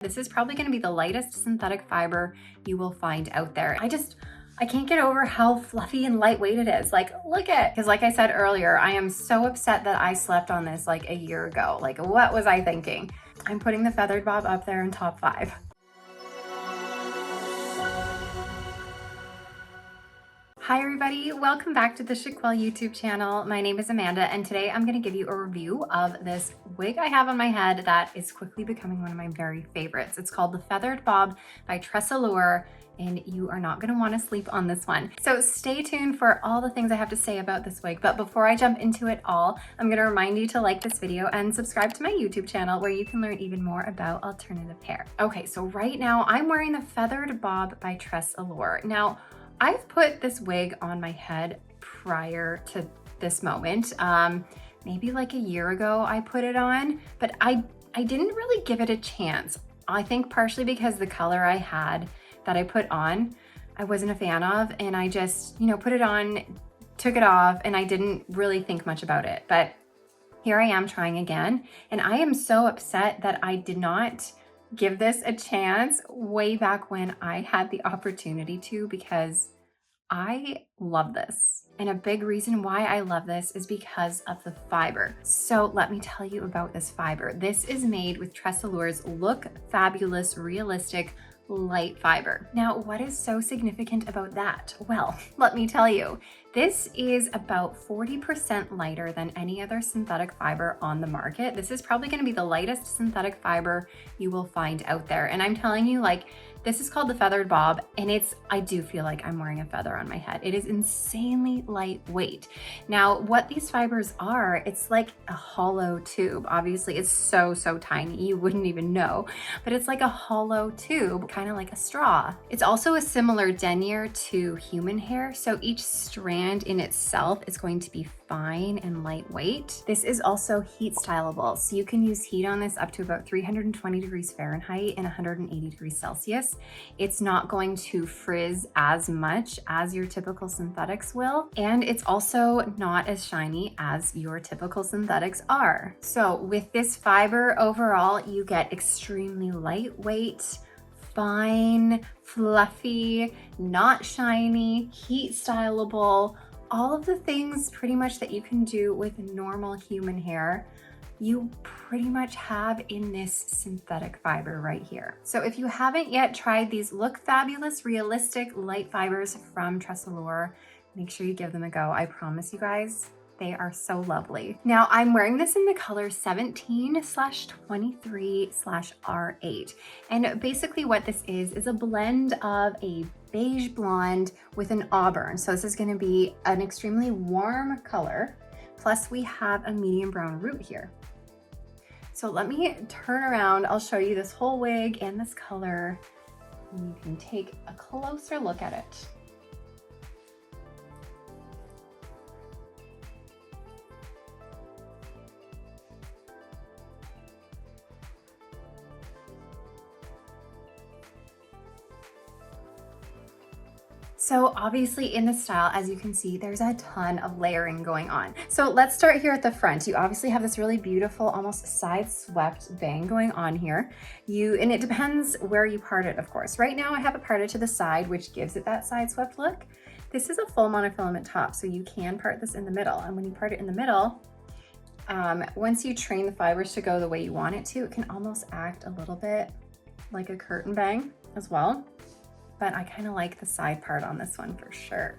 This is probably gonna be the lightest synthetic fiber you will find out there. I can't get over how fluffy and lightweight it is. Like, look at, because like I said earlier, I am so upset that I slept on this like a year ago. Like, what was I thinking? I'm putting the feathered bob up there in top 5. Hi everybody, welcome back to the Chiquel YouTube channel. My name is Amanda and today I'm gonna give you a review of this wig I have on my head that is quickly becoming one of my very favorites. It's called the Feathered Bob by TressAllure and you are not gonna wanna sleep on this one. So stay tuned for all the things I have to say about this wig, but before I jump into it all, I'm gonna remind you to like this video and subscribe to my YouTube channel where you can learn even more about alternative hair. Okay, so right now I'm wearing the Feathered Bob by TressAllure. Now, I've put this wig on my head prior to this moment. Maybe like a year ago I put it on, but I didn't really give it a chance. I think partially because the color I had that I put on, I wasn't a fan of, and I just, put it on, took it off, and I didn't really think much about it. But here I am trying again, and I am so upset that I did not give this a chance way back when I had the opportunity to, because I love this. And a big reason why I love this is because of the fiber. So let me tell you about this fiber. This is made with TressAllure's Look Fabulous Realistic Light fiber. Now, what is so significant about that? Well, let me tell you. This is about 40% lighter than any other synthetic fiber on the market. This is probably gonna be the lightest synthetic fiber you will find out there. And I'm telling you, like, this is called the Feathered Bob, and I do feel like I'm wearing a feather on my head. It is insanely lightweight. Now, what these fibers are, it's like a hollow tube. Obviously, it's so tiny, you wouldn't even know, but it's like a hollow tube, kind of like a straw. It's also a similar denier to human hair, so each strand in itself is going to be fine and lightweight. This is also heat styleable, so you can use heat on this up to about 320 degrees Fahrenheit and 180 degrees Celsius. It's not going to frizz as much as your typical synthetics will, and it's also not as shiny as your typical synthetics are. So with this fiber overall, you get extremely lightweight, fine, fluffy, not shiny, heat styleable, all of the things pretty much that you can do with normal human hair, you pretty much have in this synthetic fiber right here. So if you haven't yet tried these Look Fabulous Realistic Light fibers from TressAllure, make sure you give them a go. I promise you guys, they are so lovely. Now I'm wearing this in the color 17/23/R8. And basically what this is a blend of a beige blonde with an auburn. So this is gonna be an extremely warm color. Plus we have a medium brown root here. So let me turn around. I'll show you this whole wig and this color, and you can take a closer look at it. So obviously in the style, as you can see, there's a ton of layering going on. So let's start here at the front. You obviously have this really beautiful, almost side swept bang going on here. And it depends where you part it, of course. Right now I have it parted to the side, which gives it that side swept look. This is a full monofilament top, so you can part this in the middle. And when you part it in the middle, once you train the fibers to go the way you want it to, it can almost act a little bit like a curtain bang as well. But I kind of like the side part on this one for sure.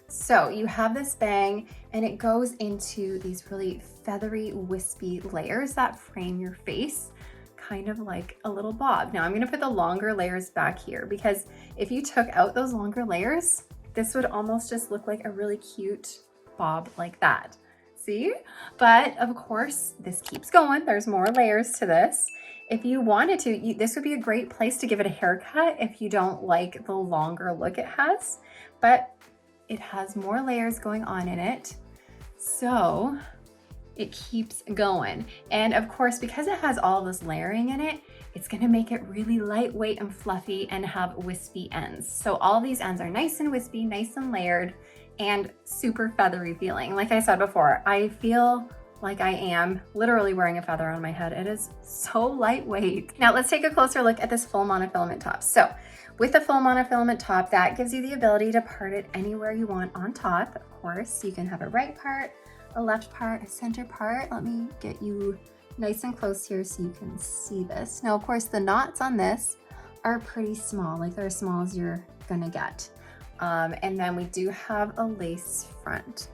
So you have this bang and it goes into these really feathery, wispy layers that frame your face, kind of like a little bob. Now I'm gonna put the longer layers back here because if you took out those longer layers, this would almost just look like a really cute bob like that. See? But of course, this keeps going. There's more layers to this. If you wanted to, this would be a great place to give it a haircut if you don't like the longer look it has, but it has more layers going on in it, so it keeps going. And of course, because it has all this layering in it, it's gonna make it really lightweight and fluffy and have wispy ends. So all these ends are nice and wispy, nice and layered, and super feathery feeling. Like I said before, I feel like I am literally wearing a feather on my head. It is so lightweight. Now let's take a closer look at this full monofilament top. So with the full monofilament top, that gives you the ability to part it anywhere you want on top. Of course, you can have a right part, a left part, a center part. Let me get you nice and close here so you can see this. Now, of course, the knots on this are pretty small, like they're as small as you're gonna get. And then we do have a lace front.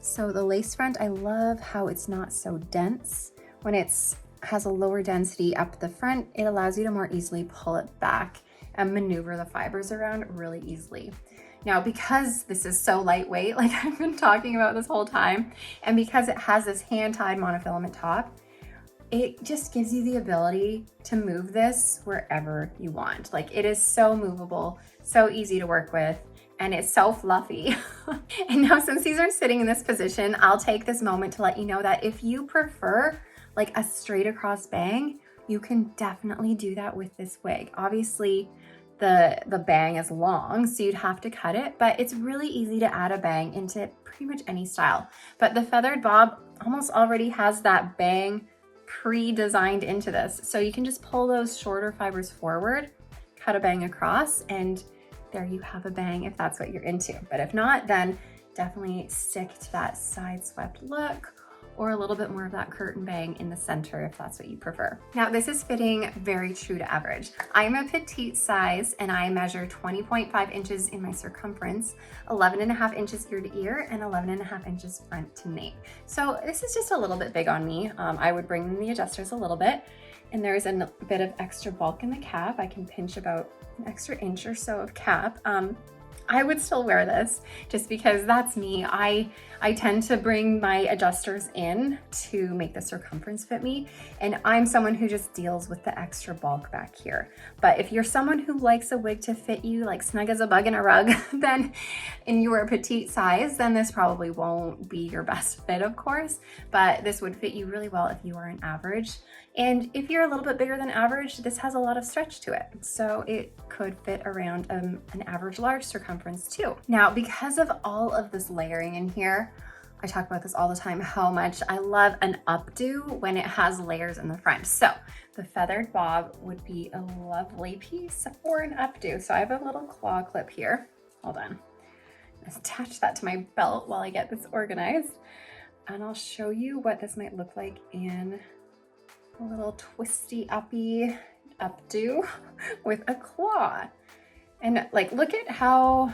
So the lace front, I love how it's not so dense. When has a lower density up the front, it allows you to more easily pull it back and maneuver the fibers around really easily. Now, because this is so lightweight, like I've been talking about this whole time, and because it has this hand-tied monofilament top, it just gives you the ability to move this wherever you want. Like it is so movable, so easy to work with, and it's so fluffy. And now since these are sitting in this position, I'll take this moment to let you know that if you prefer like a straight across bang, you can definitely do that with this wig. Obviously, the bang is long, so you'd have to cut it, but it's really easy to add a bang into pretty much any style. But the feathered bob almost already has that bang pre-designed into this. So you can just pull those shorter fibers forward, cut a bang across, and there you have a bang if that's what you're into. But if not, then definitely stick to that side swept look or a little bit more of that curtain bang in the center if that's what you prefer. Now this is fitting very true to average. I'm a petite size and I measure 20.5 inches in my circumference, 11.5 inches ear to ear, and 11.5 inches front to nape. So this is just a little bit big on me. I would bring in the adjusters a little bit, and there's a bit of extra bulk in the cap. I can pinch about an extra inch or so of cap. I would still wear this just because that's me. I tend to bring my adjusters in to make the circumference fit me. And I'm someone who just deals with the extra bulk back here. But if you're someone who likes a wig to fit you like snug as a bug in a rug, then and you are a petite size, then this probably won't be your best fit, of course, but this would fit you really well if you are an average. And if you're a little bit bigger than average, this has a lot of stretch to it. So it could fit around an average large circumference too. Now, because of all of this layering in here, I talk about this all the time, how much I love an updo when it has layers in the front. So the feathered bob would be a lovely piece for an updo. So I have a little claw clip here. Hold on. Let's attach that to my belt while I get this organized. And I'll show you what this might look like in a little twisty uppy updo with a claw. And like, look at how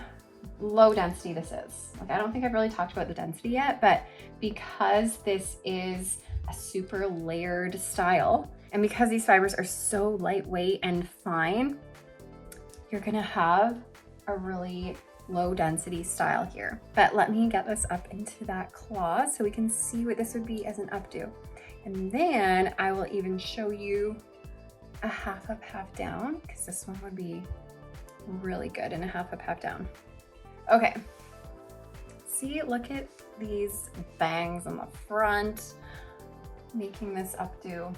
low density this is. Like, I don't think I've really talked about the density yet, but because this is a super layered style, and because these fibers are so lightweight and fine, you're gonna have a really low density style here. But let me get this up into that claw so we can see what this would be as an updo. And then I will even show you a half up, half down, because this one would be really good in a half up, half down. Okay, see, look at these bangs on the front, making this updo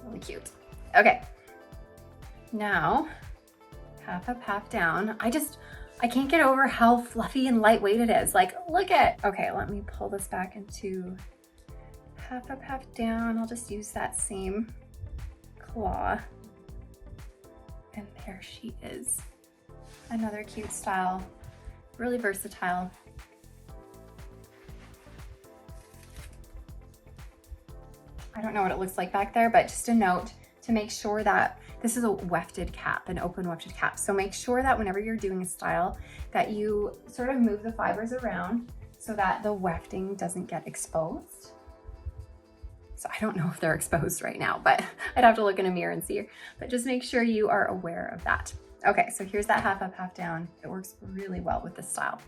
really cute. Okay, now half up, half down. I can't get over how fluffy and lightweight it is. Like, look at, okay, let me pull this back into half up, half down. I'll just use that same claw. And there she is. Another cute style, really versatile. I don't know what it looks like back there, but just a note to make sure that this is a wefted cap, an open wefted cap. So make sure that whenever you're doing a style that you sort of move the fibers around so that the wefting doesn't get exposed. So I don't know if they're exposed right now, but I'd have to look in a mirror and see. But just make sure you are aware of that. Okay, so here's that half up, half down. It works really well with this style.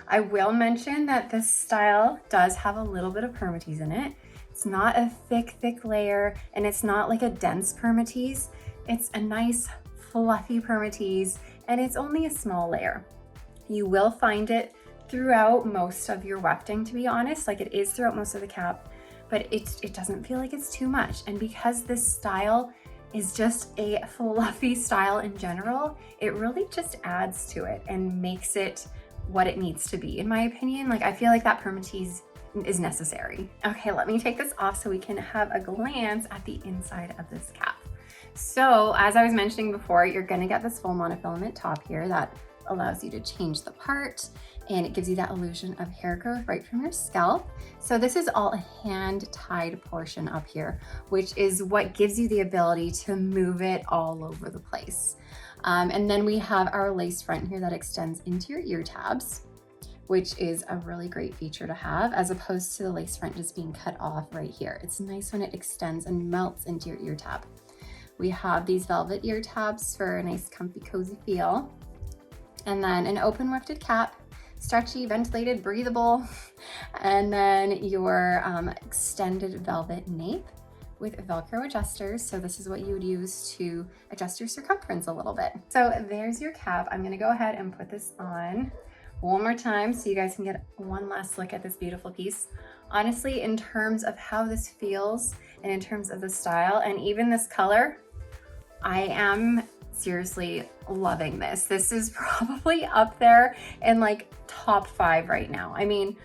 I will mention that this style does have a little bit of permatease in it. It's not a thick layer, and it's not like a dense permatease. It's a nice fluffy permatease, and it's only a small layer. You will find it throughout most of your wefting, to be honest. Like, it is throughout most of the cap, but it doesn't feel like it's too much. And because this style is just a fluffy style in general, it really just adds to it and makes it what it needs to be, in my opinion. Like, I feel like that permatease is necessary. Okay, let me take this off so we can have a glance at the inside of this cap. So as I was mentioning before, you're gonna get this full monofilament top here that allows you to change the part, and it gives you that illusion of hair growth right from your scalp. So this is all a hand-tied portion up here, which is what gives you the ability to move it all over the place. And then we have our lace front here that extends into your ear tabs, which is a really great feature to have, as opposed to the lace front just being cut off right here. It's nice when it extends and melts into your ear tab. We have these velvet ear tabs for a nice comfy cozy feel. And then an open wefted cap, stretchy, ventilated, breathable. And then your extended velvet nape with Velcro adjusters. So this is what you would use to adjust your circumference a little bit. So there's your cap. I'm gonna go ahead and put this on one more time so you guys can get one last look at this beautiful piece. Honestly, in terms of how this feels and in terms of the style and even this color, I am seriously loving this. This is probably up there in like top 5 right now. I mean,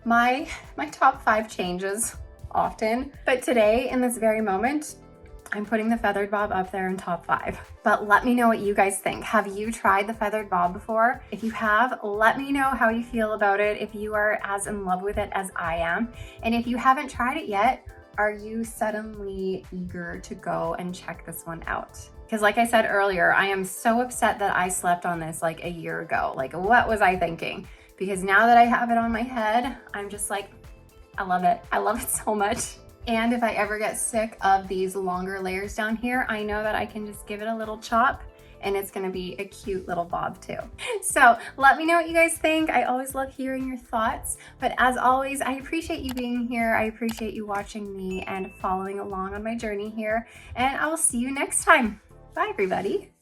my top 5 changes often, but today in this very moment, I'm putting the feathered bob up there in top 5. But let me know what you guys think. Have you tried the feathered bob before? If you have, let me know how you feel about it, if you are as in love with it as I am. And if you haven't tried it yet, are you suddenly eager to go and check this one out? Because like I said earlier, I am so upset that I slept on this like a year ago. Like, what was I thinking? Because now that I have it on my head, I'm just like, I love it. I love it so much. And if I ever get sick of these longer layers down here, I know that I can just give it a little chop and it's gonna be a cute little bob too. So let me know what you guys think. I always love hearing your thoughts, but as always, I appreciate you being here. I appreciate you watching me and following along on my journey here, and I will see you next time. Bye everybody.